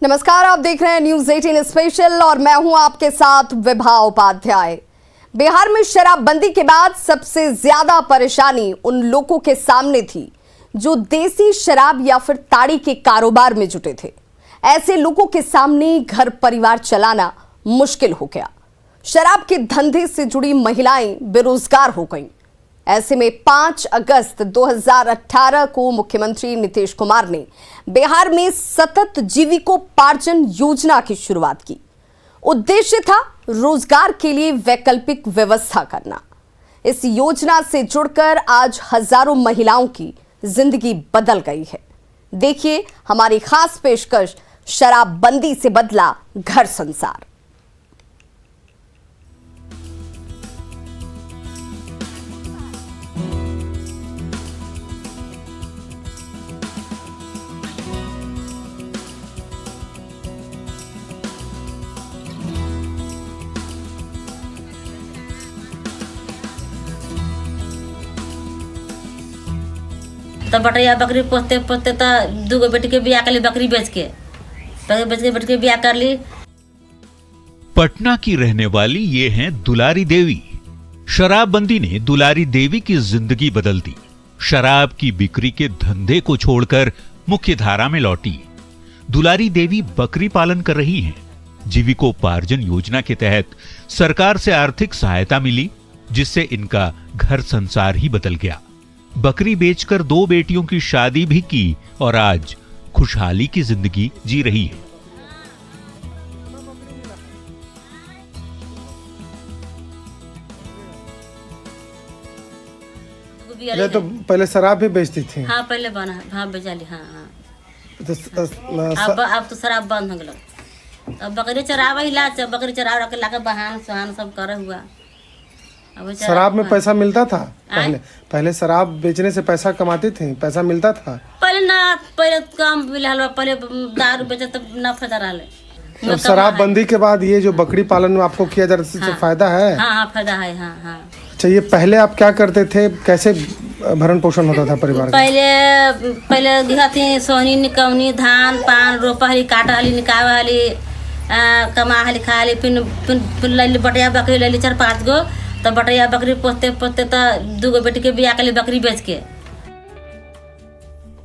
नमस्कार, आप देख रहे हैं न्यूज 18 स्पेशल और मैं हूं आपके साथ विभा उपाध्याय। बिहार में शराबबंदी के बाद सबसे ज्यादा परेशानी उन लोगों के सामने थी जो देसी शराब या फिर ताड़ी के कारोबार में जुटे थे। ऐसे लोगों के सामने घर परिवार चलाना मुश्किल हो गया। शराब के धंधे से जुड़ी महिलाएं बेरोजगार हो गईं। ऐसे में 5 अगस्त 2018 को मुख्यमंत्री नीतीश कुमार ने बिहार में सतत जीविकोपार्जन योजना की शुरुआत की। उद्देश्य था रोजगार के लिए वैकल्पिक व्यवस्था करना। इस योजना से जुड़कर आज हजारों महिलाओं की जिंदगी बदल गई है। देखिए हमारी खास पेशकश, शराबबंदी से बदला घर संसार। तो बटैया बकरी पोसते पोसते तो 2 बेटी के बियाह कर ली, बकरी बेच के बेटी के बियाह कर ली। पटना की रहने वाली ये हैं दुलारी देवी। शराबबंदी ने दुलारी देवी की जिंदगी बदल दी। शराब की बिक्री के धंधे को छोड़कर मुख्य धारा में लौटी। दुलारी देवी बकरी पालन कर रही हैं। जीविकोपार्जन योजना के तहत सरकार से आर्थिक सहायता मिली, जिससे इनका घर संसार ही बदल गया। बकरी बेचकर 2 बेटियों की शादी भी की और आज खुशहाली की जिंदगी जी रही है। ये तो पहले शराब भी बेचती थी। हाँ पहले बना, हाँ बेचा ली। हाँ हाँ अब तो शराब बंद हो गया। अब बकरी चरावा हिला, बकरी चरावा के लाके बहान सुहान सब करे हुआ। शराब में पैसा मिलता था पहले शराब बेचने से पैसा कमाती थी, पैसा मिलता था पहले काम मिला, पहले दारू बेचे तो ना फायदा रहा। तो शराबबंदी के बाद ये जो बकरी पालन में आपको किया जा रहा है, फायदा है? हाँ फायदा है। हाँ हाँ। अच्छा, ये पहले आप क्या करते थे, कैसे भरण पोषण होता था परिवार का? पहले दिखाती सोनी निकौनी, धान पान रोपा हली, काटा हली, निकावा हली, कमा हली, खा हली, फिर लैली बटैया बकरी लैली 4-5 गो। तो बटैया बकरी पोसते पोसते तो 2 बेटी के बियाह कर ली, बकरी बेच के।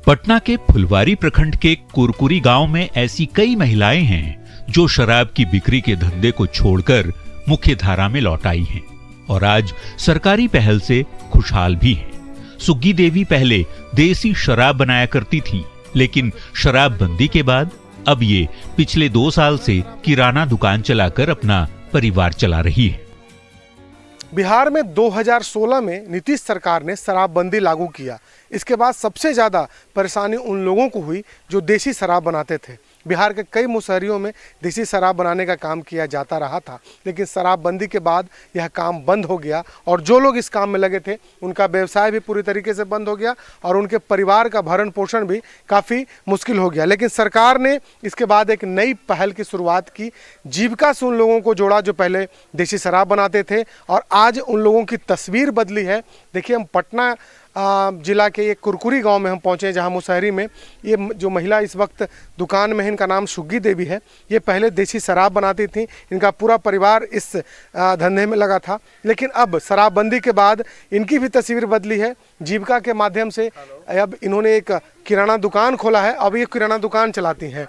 पटना के फुलवारी प्रखंड के कुरकुरी गांव में ऐसी कई महिलाएं हैं जो शराब की बिक्री के धंधे को छोड़कर मुख्य धारा में लौट आई हैं और आज सरकारी पहल से खुशहाल भी हैं। सुग्गी देवी पहले देसी शराब बनाया करती थी, लेकिन शराबबंदी के बाद अब ये पिछले 2 साल से किराना दुकान चलाकर अपना परिवार चला रही है। बिहार में 2016 में नीतीश सरकार ने शराबबंदी लागू किया। इसके बाद सबसे ज़्यादा परेशानी उन लोगों को हुई जो देसी शराब बनाते थे। बिहार के कई मुशहरियों में देसी शराब बनाने का काम किया जाता रहा था, लेकिन शराबबंदी के बाद यह काम बंद हो गया और जो लोग इस काम में लगे थे उनका व्यवसाय भी पूरी तरीके से बंद हो गया और उनके परिवार का भरण पोषण भी काफ़ी मुश्किल हो गया। लेकिन सरकार ने इसके बाद एक नई पहल की शुरुआत की। जीविका से उन लोगों को जोड़ा जो पहले देसी शराब बनाते थे और आज उन लोगों की तस्वीर बदली है। देखिए, हम पटना जिला के एक कुरकुरी गांव में हम पहुंचे, जहां मुशहरी में ये जो महिला इस वक्त दुकान में है, इनका नाम सुग्गी देवी है। ये पहले देसी शराब बनाती थी, इनका पूरा परिवार इस धंधे में लगा था। लेकिन अब शराबबंदी के बाद इनकी भी तस्वीर बदली है। जीविका के माध्यम से अब इन्होंने एक किराना दुकान खोला है, अब ये किराना दुकान चलाती हैं।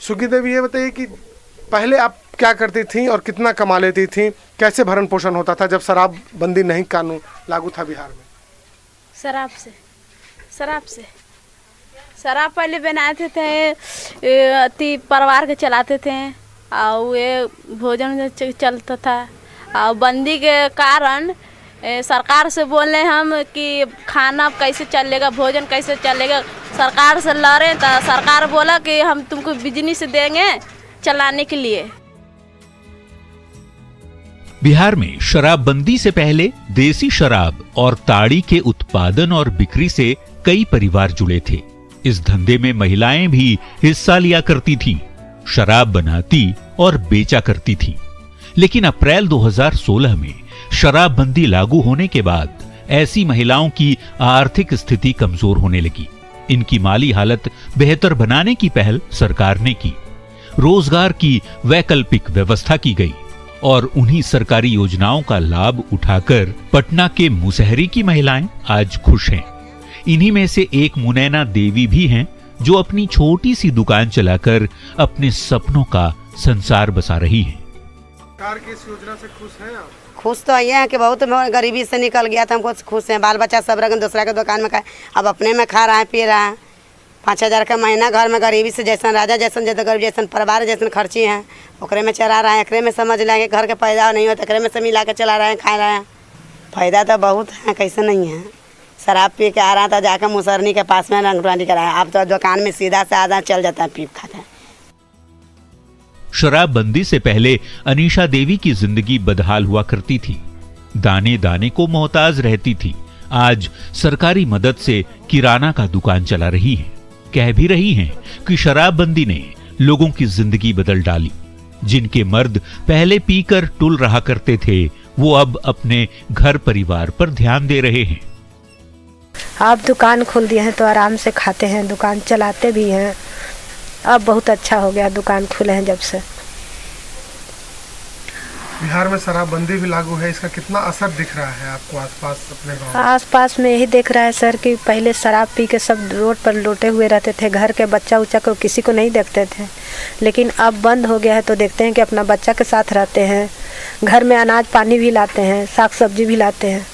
सुग्गी देवी, ये बताइए कि पहले आप क्या करती थी और कितना कमा लेती थी, कैसे भरण पोषण होता था जब शराबबंदी नहीं कानून लागू था बिहार में? शराब पहले बनाते थे, परिवार के चलाते थे और ये भोजन चलता था। और बंदी के कारण सरकार से बोले हम कि खाना कैसे चलेगा, भोजन कैसे चलेगा। सरकार से लड़े तो सरकार बोला कि हम तुमको बिजनेस देंगे चलाने के लिए। बिहार में शराबबंदी से पहले देसी शराब और ताड़ी के उत्पादन और बिक्री से कई परिवार जुड़े थे। इस धंधे में महिलाएं भी हिस्सा लिया करती थीं, शराब बनाती और बेचा करती थीं। लेकिन अप्रैल 2016 में शराबबंदी लागू होने के बाद ऐसी महिलाओं की आर्थिक स्थिति कमजोर होने लगी। इनकी माली हालत बेहतर बनाने की पहल सरकार ने की, रोजगार की वैकल्पिक व्यवस्था की गई और उन्हीं सरकारी योजनाओं का लाभ उठाकर पटना के मुसहरी की महिलाएं आज खुश हैं। इन्हीं में से एक मुनैना देवी भी हैं, जो अपनी छोटी सी दुकान चलाकर अपने सपनों का संसार बसा रही हैं। सरकार की इस योजना से खुश हैं आप? खुश तो ये है कि बहुत गरीबी से निकल गया था, हमको खुश हैं। बाल बच्चा सब रंग दूसरा के दुकान में खाए, अब अपने में खा रहा है, पी रहा है। 5,000 का महीना घर में गरीबी से जैसन राजा जैसन गरीब जैसन परिवार जैसन खर्ची हैं, ओकरे में चला रहा है। एकरे में समझ लें कि घर के पैदा नहीं होता, एकरे में से मिला के चला रहे हैं, खा रहे हैं। फायदा तो बहुत है, कैसे नहीं है। शराब पी के आ रहा था, जाकर मुसरनी के पास में रंगरानी कराया, अब तो दुकान में सीधा से आधा चल जाता है, पी खाता है। शराबबंदी से पहले अनीशा देवी की जिंदगी बदहाल हुआ करती थी, दाने दाने को मोहताज रहती थी। आज सरकारी मदद से किराना का दुकान चला रही है। कह भी रही हैं कि शराबबंदी ने लोगों की जिंदगी बदल डाली। जिनके मर्द पहले पीकर टुल रहा करते थे, वो अब अपने घर परिवार पर ध्यान दे रहे हैं। आप दुकान खोल दिए हैं तो आराम से खाते हैं, दुकान चलाते भी हैं। अब बहुत अच्छा हो गया, दुकान खुले हैं जब से। बिहार में शराबबंदी भी लागू है, इसका कितना असर दिख रहा है आपको आसपास अपने गांव? आसपास में यही देख रहा है सर कि पहले शराब पी के सब रोड पर लोटे हुए रहते थे, घर के बच्चा उच्चा को किसी को नहीं देखते थे। लेकिन अब बंद हो गया है तो देखते हैं कि अपना बच्चा के साथ रहते हैं, घर में अनाज पानी भी लाते हैं, साग सब्जी भी लाते हैं।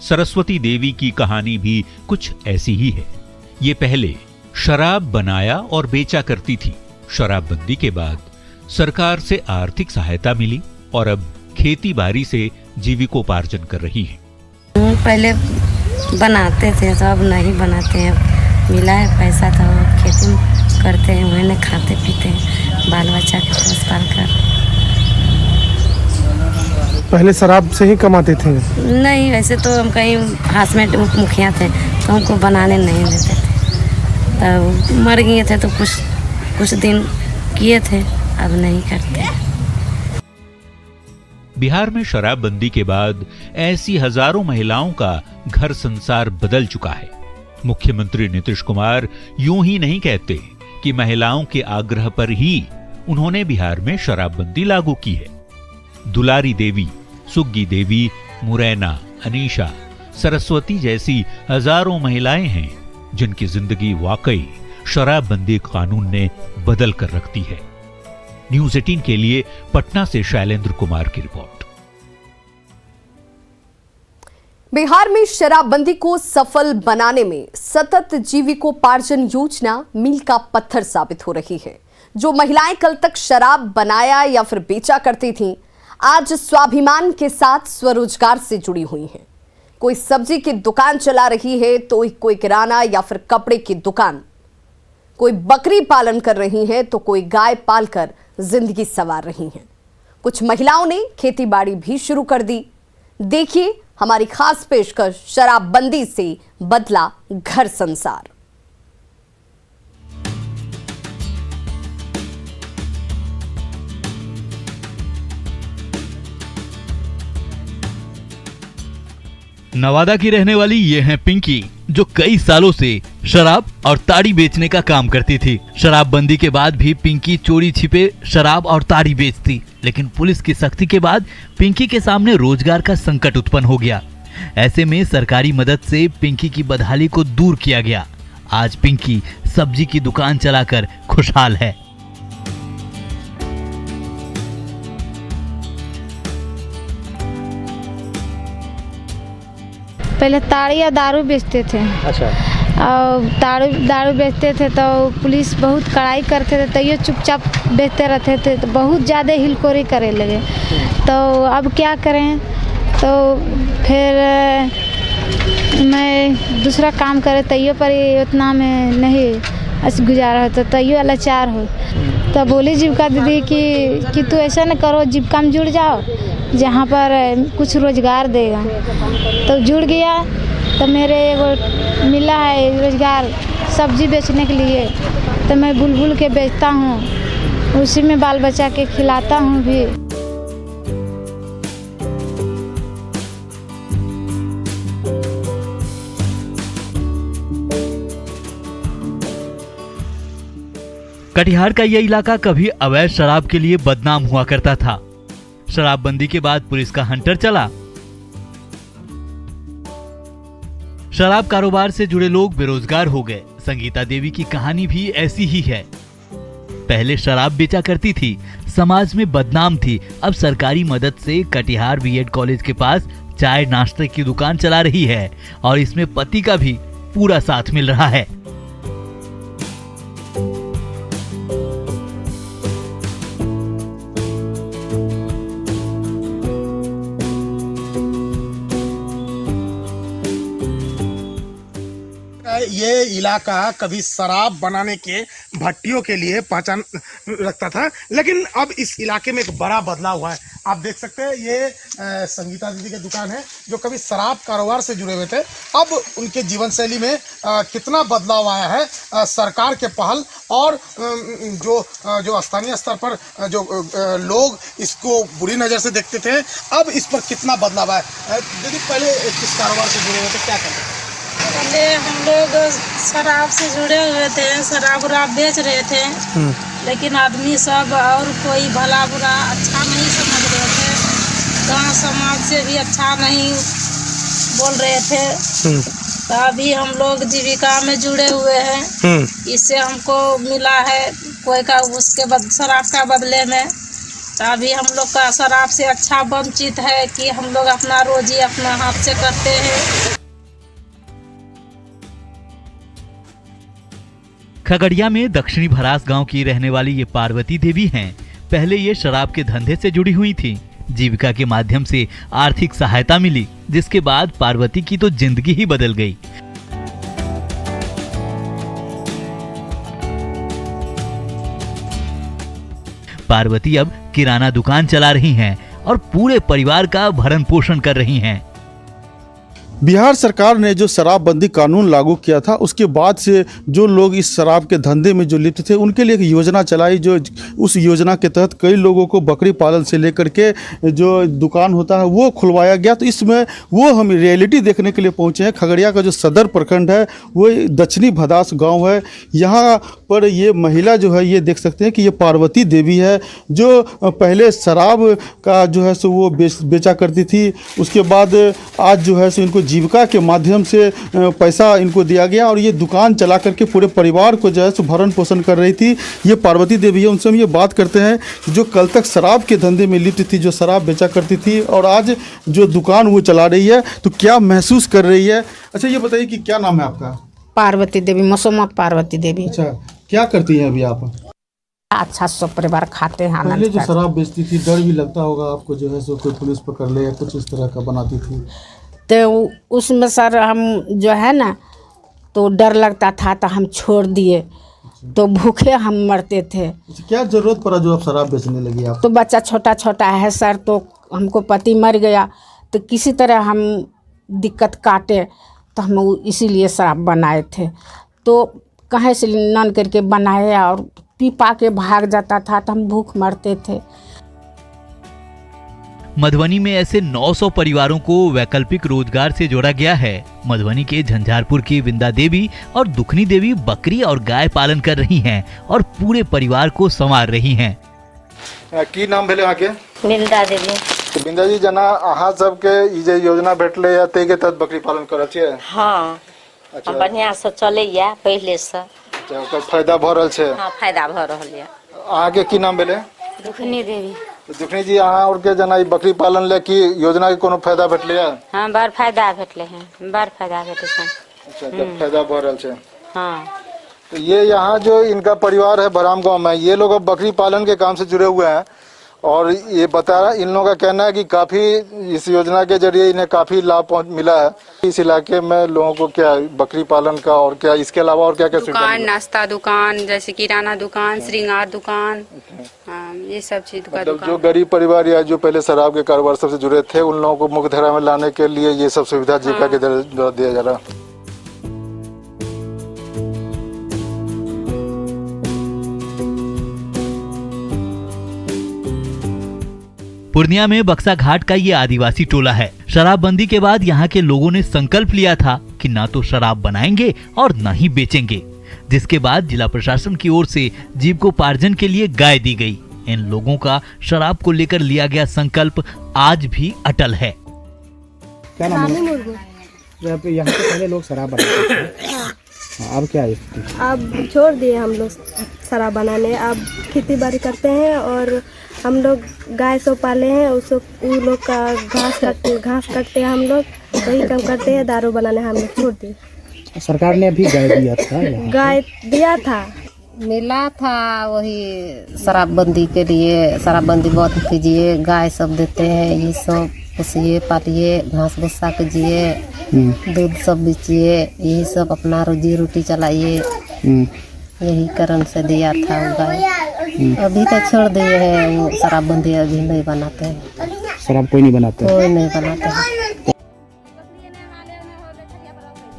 सरस्वती देवी की कहानी भी कुछ ऐसी ही है। ये पहले शराब बनाया और बेचा करती थी। शराबबंदी के बाद सरकार से आर्थिक सहायता मिली और अब खेती बाड़ी से जीविकोपार्जन कर रही है। पहले बनाते थे तो अब नहीं बनाते हैं। मिला है पैसा तो खेती करते हैं, वही खाते पीते हैं, बाल बच्चा के पोस पाल कर। पहले शराब से ही कमाते थे? नहीं, वैसे तो हम कहीं हाउसमेट मुखिया थे तो हमको बनाने नहीं देते थे, तब मर गए थे तो कुछ दिन किए थे, अब नहीं करते। बिहार में शराबबंदी के बाद ऐसी हजारों महिलाओं का घर संसार बदल चुका है। मुख्यमंत्री नीतीश कुमार यूं ही नहीं कहते कि महिलाओं के आग्रह पर ही उन्होंने बिहार में शराबबंदी लागू की है। दुलारी देवी, सुग्गी देवी, मुरैना, अनीशा, सरस्वती जैसी हजारों महिलाएं हैं जिनकी जिंदगी वाकई शराबबंदी कानून ने बदल कर रख दी है। न्यूज़ 18 के लिए पटना से शैलेंद्र कुमार की रिपोर्ट। बिहार में शराबबंदी को सफल बनाने में सतत जीविकोपार्जन योजना मील का पत्थर साबित हो रही है। जो महिलाएं कल तक शराब बनाया या फिर बेचा करती थीं, आज स्वाभिमान के साथ स्वरोजगार से जुड़ी हुई हैं। कोई सब्जी की दुकान चला रही है तो कोई किराना या फिर कपड़े की दुकान, कोई बकरी पालन कर रही है तो कोई गाय पालकर जिंदगी संवार रही हैं। कुछ महिलाओं ने खेतीबाड़ी भी शुरू कर दी। देखिए हमारी खास पेशकश, शराबबंदी से बदला घर संसार। नवादा की रहने वाली ये हैं पिंकी, जो कई सालों से शराब और ताड़ी बेचने का काम करती थी। शराबबंदी के बाद भी पिंकी चोरी छिपे शराब और ताड़ी बेचती, लेकिन पुलिस की सख्ती के बाद पिंकी के सामने रोजगार का संकट उत्पन्न हो गया। ऐसे में सरकारी मदद से पिंकी की बदहाली को दूर किया गया। आज पिंकी सब्जी की दुकान चलाकर खुशहाल है। पहले ताड़ी या दारू बेचते थे। अच्छा। और दारू बेचते थे तो पुलिस बहुत कड़ाई करते थे, तो ये चुपचाप बेचते रहते थे, तो बहुत ज़्यादा हिलकोरी करे लगे। तो अब क्या करें, तो फिर मैं दूसरा काम करे, तैयो पर उतना में नहीं गुजारा होता, तैयो लाचार हो। तो बोली जीविका दीदी कि तू ऐसा न करो, जीविका में जुड़ जाओ जहाँ पर कुछ रोजगार देगा। तो जुड़ गया, तो मेरे एगो मिला है रोजगार सब्जी बेचने के लिए, तो मैं बुलबुल के बेचता हूँ, उसी में बाल बच्चा के खिलाता हूँ भी। कटिहार का यह इलाका कभी अवैध शराब के लिए बदनाम हुआ करता था। शराबबंदी के बाद पुलिस का हंटर चला। शराब कारोबार से जुड़े लोग बेरोजगार हो गए। संगीता देवी की कहानी भी ऐसी ही है। पहले शराब बेचा करती थी, समाज में बदनाम थी। अब सरकारी मदद से कटिहार बीएड कॉलेज के पास चाय नाश्ते की दुकान चला रही है और इसमें पति का भी पूरा साथ मिल रहा है। ये इलाका कभी शराब बनाने के भट्टियों के लिए पहचान रखता था, लेकिन अब इस इलाके में एक बड़ा बदलाव हुआ है। आप देख सकते हैं ये संगीता दीदी की दुकान है जो कभी शराब कारोबार से जुड़े हुए थे। अब उनके जीवन शैली में कितना बदलाव आया है। सरकार के पहल और जो स्थानीय स्तर पर जो लोग इसको बुरी नज़र से देखते थे, अब इस पर कितना बदलाव आया। दीदी पहले किस कारोबार से जुड़े हुए थे, क्या करते थे? पहले हम लोग शराब से जुड़े हुए थे, शराब उराब बेच रहे थे, लेकिन आदमी सब और कोई भला बुरा अच्छा नहीं समझ रहे थे। गांव समाज से भी अच्छा नहीं बोल रहे थे। तो अभी हम लोग जीविका में जुड़े हुए हैं। इससे हमको मिला है कोई का उसके शराब का बदले में। तो अभी हम लोग का शराब से अच्छा वंचित है कि हम लोग अपना रोजी अपना हाथ से करते हैं। खगड़िया में दक्षिणी भरास गांव की रहने वाली ये पार्वती देवी हैं। पहले ये शराब के धंधे से जुड़ी हुई थी। जीविका के माध्यम से आर्थिक सहायता मिली, जिसके बाद पार्वती की तो जिंदगी ही बदल गई। पार्वती अब किराना दुकान चला रही हैं और पूरे परिवार का भरण पोषण कर रही हैं। बिहार सरकार ने जो शराबबंदी कानून लागू किया था, उसके बाद से जो लोग इस शराब के धंधे में जो लिप्त थे उनके लिए एक योजना चलाई। जो उस योजना के तहत कई लोगों को बकरी पालन से लेकर के जो दुकान होता है वो खुलवाया गया। तो इसमें वो हम रियलिटी देखने के लिए पहुंचे हैं। खगड़िया का जो सदर प्रखंड है वो दक्षिणी भदास गाँव है। यहाँ पर ये महिला जो है, ये देख सकते हैं कि ये पार्वती देवी है जो पहले शराब का जो है सो वो बेचा करती थी। उसके बाद आज जो है सो इनको जीविका के माध्यम से पैसा इनको दिया गया और ये दुकान चला करके पूरे परिवार को जो है सो भरण पोषण कर रही थी। ये पार्वती देवी है। उनसे हम ये बात करते हैं जो कल तक शराब के धंधे में लिप्त थी, जो शराब बेचा करती थी और आज जो दुकान वो चला रही है, तो क्या महसूस कर रही है। अच्छा ये बताइए कि क्या नाम है आपका? पार्वती देवी, मसोमत पार्वती देवी। अच्छा, क्या करती हैं अभी आप? अच्छा सब परिवार खाते हैं। पहले जो शराब बेचती थी डर भी लगता होगा आपको, जो है सो कोई पुलिस पकड़ ले या कुछ इस तरह का बनाती थी? तो उसमें सर हम जो है ना तो डर लगता था, तो हम छोड़ दिए। तो भूखे हम मरते थे। क्या जरूरत पड़ा जो आप शराब बेचने लगी आप? तो बच्चा छोटा छोटा है सर, तो हमको पति मर गया, तो किसी तरह हम दिक्कत काटे, तो हम इसीलिए शराब बनाए थे। तो कहीं से नन करके बनाए और पी पा के भाग जाता था, तो हम भूख मरते थे। मधुबनी में ऐसे 900 परिवारों को वैकल्पिक रोजगार से जोड़ा गया है। मधुबनी के झंझारपुर की विंदा देवी और दुखनी देवी बकरी और गाय पालन कर रही हैं और पूरे परिवार को संवार रही हैं। की नाम भेले आके? विंदा देवी। तो विंदा जी जना आहा सब के ई जे योजना भेटले या ते के तहत बकरी पालन करत छियै? हाँ। अच्छा। बढ़िया से चले या पहले से। अच्छा, ओकर फायदा भ रहल छै? हाँ, फायदा भ रहल या। आगे की नाम भेले? दुखनी देवी। दुखनी जी अहाँ और के जना बकरी पालन ले की योजना के कोनो फायदा भेटले है? हाँ, बड़ फायदा भेटले हैं, बड़ फायदा भेटे छै। अच्छा, तब फायदा भ रहल छै। हाँ। तो ये यहाँ जो इनका परिवार है बराम गांव में, ये लोग अब बकरी पालन के काम से जुड़े हुए हैं और ये बता रहा, इन लोगों का कहना है कि काफी इस योजना के जरिए इन्हें काफी लाभ मिला है। इस इलाके में लोगों को क्या बकरी पालन का और क्या इसके अलावा और क्या क्या दुकान, नाश्ता दुकान, जैसे किराना दुकान, श्रृंगार दुकान, ये सब चीज का दुकान। जो गरीब परिवार या जो पहले शराब के कारोबार से जुड़े थे उन लोगों को मुख्य धारा में लाने के लिए ये सब सुविधा जीविका के द्वारा दिया जा रहा है। पूर्णिया में बक्सा घाट का ये आदिवासी टोला है। शराबबंदी के बाद यहाँ के लोगों ने संकल्प लिया था कि ना तो शराब बनाएंगे और न ही बेचेंगे। जिसके बाद जिला प्रशासन की ओर से जीविकोपार्जन के लिए गाय दी गई। इन लोगों का शराब को लेकर लिया गया संकल्प आज भी अटल है। क्या नाम है? यहाँ पे पहले लोग शराब बनाते थे, अब क्या है? अब छोड़ दिए हम लोग शराब बनाने, अब खेती बाड़ी करते हैं और हम लोग गाय सो पाले हैं, उसको उन लोग का घास काटते हैं, हम लोग वही काम करते हैं, दारू बनाने हम लोग छोड़ दिए। सरकार ने अभी गाय दिया था, गाय दिया था, मिला था वही शराबबंदी के लिए, शराबबंदी बहुत कीजिए, गाय सब देते हैं, ये सब पोसिए पालिए, घास भूसा कीजिए, दूध सब बेचिए, यही सब अपना रोजी रोटी चलाइए, यही कारण से दिया था वो गाय। अभी तो छोड़ दिए हैं वो शराबबंदी, अभी नहीं बनाते हैं। शराब कोई नहीं बनाता? कोई नहीं बनाते हैं।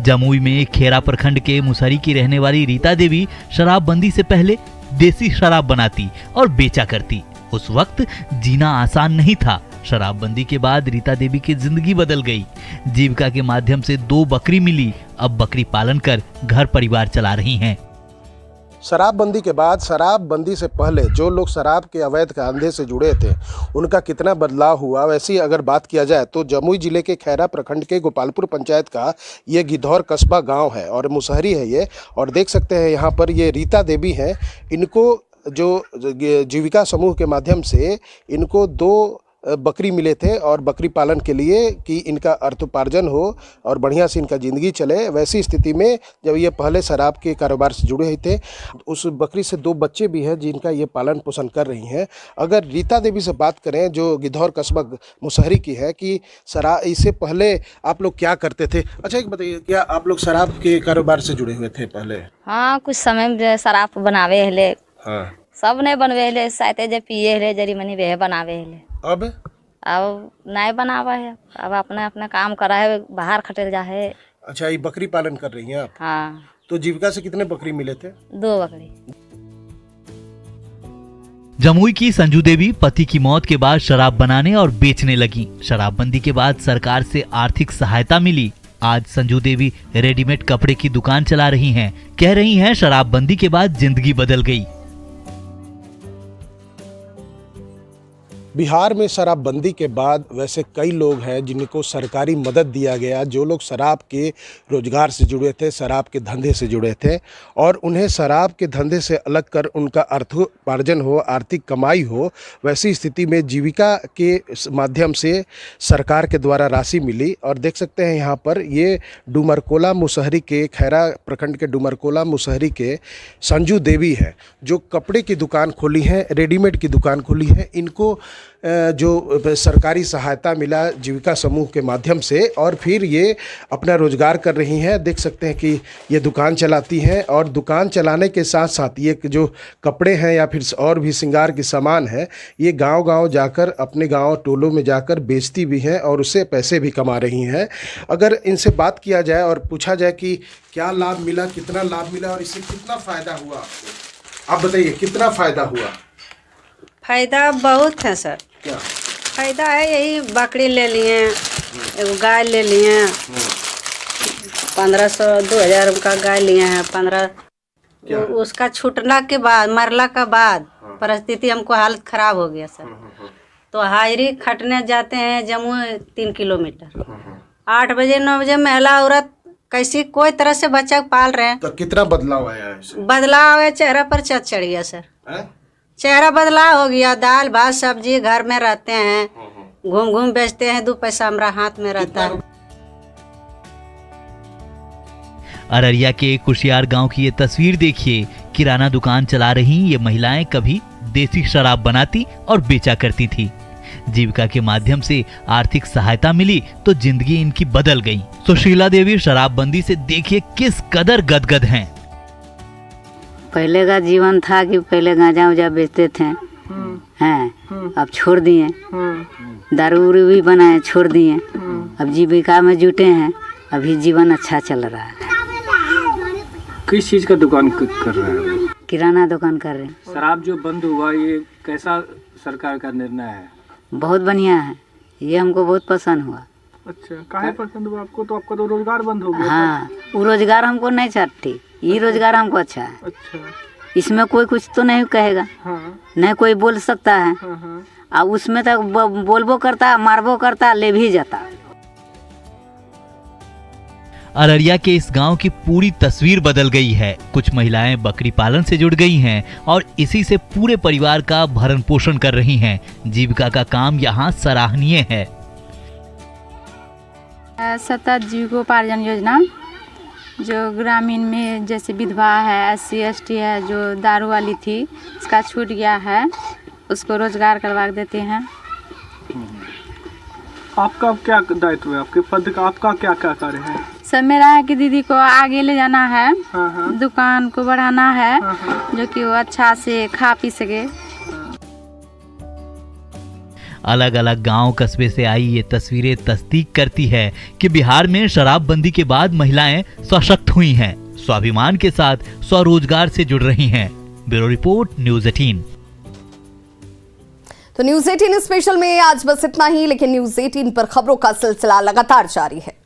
जमुई में खेरा प्रखंड के मुसहरी की रहने वाली रीता देवी शराबबंदी से पहले देसी शराब बनाती और बेचा करती। उस वक्त जीना आसान नहीं था। शराबबंदी के बाद रीता देवी की जिंदगी बदल गई। जीविका के माध्यम से 2 बकरी मिली, अब बकरी पालन कर घर परिवार चला रही हैं। शराबबंदी के बाद, शराबबंदी से पहले जो लोग शराब के अवैध धंधे से जुड़े थे उनका कितना बदलाव हुआ, वैसी अगर बात किया जाए तो जमुई जिले के खैरा प्रखंड के गोपालपुर पंचायत का ये गिधौर कस्बा गांव है और मुसहरी है ये। और देख सकते हैं यहाँ पर ये रीता देवी हैं। इनको जो जीविका समूह के माध्यम से इनको 2 बकरी मिले थे और बकरी पालन के लिए कि इनका अर्थोपार्जन हो और बढ़िया से इनका ज़िंदगी चले। वैसी स्थिति में जब ये पहले शराब के कारोबार से जुड़े हुए थे, उस बकरी से 2 बच्चे भी हैं जिनका ये पालन पोषण कर रही हैं। अगर रीता देवी से बात करें जो गिधौर कस्बा मुसहरी की है कि इससे पहले आप लोग क्या करते थे? अच्छा एक बताइए, क्या आप लोग शराब के कारोबार से जुड़े हुए थे पहले? हाँ, कुछ समय में शराब बनावे हले। हाँ, सब नहीं बनवे हले, साथे जे पिए हले, जरी मनी वे बनावे हले। अब नहीं बनावा है, अब अपने अपने काम करा है, बाहर खटेल जा है। अच्छा, ये बकरी पालन कर रही हैं आप? हाँ। तो जीविका से कितने बकरी मिले थे? 2 बकरी। जमुई की संजू देवी पति की मौत के बाद शराब बनाने और बेचने लगी। शराबबंदी के बाद सरकार से आर्थिक सहायता मिली। आज संजू देवी रेडीमेड कपड़े की दुकान चला रही हैं। कह रही हैं शराबबंदी के बाद जिंदगी बदल गई। बिहार में शराबबंदी के बाद वैसे कई लोग हैं जिनको सरकारी मदद दिया गया, जो लोग शराब के रोजगार से जुड़े थे, शराब के धंधे से जुड़े थे और उन्हें शराब के धंधे से अलग कर उनका अर्थोपार्जन हो, आर्थिक कमाई हो। वैसी स्थिति में जीविका के माध्यम से सरकार के द्वारा राशि मिली। और देख सकते हैं यहाँ पर ये डुमरकोला मुसहरी के, खैरा प्रखंड के डुमरकोला मुसहरी के संजू देवी है जो कपड़े की दुकान खोली है, रेडीमेड की दुकान खोली है। इनको जो सरकारी सहायता मिला जीविका समूह के माध्यम से और फिर ये अपना रोजगार कर रही हैं। देख सकते हैं कि ये दुकान चलाती हैं और दुकान चलाने के साथ साथ ये जो कपड़े हैं या फिर और भी श्रृंगार की सामान है, ये गांव-गांव जाकर, अपने गांव टोलों में जाकर बेचती भी हैं और उससे पैसे भी कमा रही हैं। अगर इनसे बात किया जाए और पूछा जाए कि क्या लाभ मिला, कितना लाभ मिला और इससे कितना फ़ायदा हुआ आपको, आप बताइए कितना फ़ायदा हुआ? फायदा बहुत है सर। क्या फायदा है? यही बकरी ले लिए, एगो गाय ले लिए, 1500-2000 का गाय लिए हैं। 15 उसका छूटना के बाद, मरला के बाद परिस्थिति हमको हालत खराब हो गया सर। तो हायरी खटने जाते हैं जमुई 3 किलोमीटर। 8 बजे 9 बजे महिला औरत कैसी कोई तरह से बच्चा पाल रहे हैं। तो कितना बदलाव आया है? बदलाव है, चेहरा पर चढ़ गया सर। चेहरा बदलाव हो गया। दाल भात सब्जी घर में रहते हैं, घूम घूम बेचते हैं, 2 पैसा हमारा हाथ में रहता है। अररिया के कुशियार गांव की ये तस्वीर देखिए। किराना दुकान चला रही ये महिलाएं कभी देसी शराब बनाती और बेचा करती थी। जीविका के माध्यम से आर्थिक सहायता मिली तो जिंदगी इनकी बदल गई। सुशीला देवी शराबबंदी से देखिए किस कदर गदगद हैं। पहले का जीवन था कि पहले गांजा उजा बेचते थे, हैं अब छोड़ दिए। दारू उरू भी बनाए, छोड़ दिए। अब जीविका में जुटे हैं, अभी जीवन अच्छा चल रहा है। किस चीज़ का दुकान कर रहे हैं? किराना दुकान कर रहे हैं। शराब जो बंद हुआ, ये कैसा सरकार का निर्णय है? बहुत बढ़िया है, ये हमको बहुत पसंद हुआ। अच्छा, काहे पसंद हुआ आपको? तो आपका तो रोजगार बंद हो गया। हाँ, वो रोजगार हमको नहीं चाहती। ये रोजगार हमको अच्छा है। अच्छा। इसमें कोई कुछ तो नहीं कहेगा, नहीं कोई बोल सकता है। अब उसमें तक बोलबो करता, मारबो करता, ले भी जाता। अररिया के इस गांव की पूरी तस्वीर बदल गई है। कुछ महिलाएं बकरी पालन से जुड़ गई हैं और इसी से पूरे परिवार का भरण पोषण कर रही हैं। जीविका का काम यहाँ सराहनीय है। सतत जीविकोपार्जन योजना जो ग्रामीण में जैसे विधवा है, SC ST है, जो दारू वाली थी, इसका छूट गया है, उसको रोजगार करवा देते हैं। आपका क्या दायित्व है? आपके पद का आपका क्या क्या कार्य है? सर मेरा है कि दीदी को आगे ले जाना है, दुकान को बढ़ाना है, जो कि वो अच्छा से खा पी सके। अलग अलग गांव कस्बे से आई ये तस्वीरें तस्दीक करती है कि बिहार में शराबबंदी के बाद महिलाएं सशक्त हुई हैं, स्वाभिमान के साथ स्वरोजगार से जुड़ रही हैं। Bureau report, news 18। तो न्यूज़ 18 स्पेशल में आज बस इतना ही, लेकिन न्यूज़ 18 पर खबरों का सिलसिला लगातार जारी है।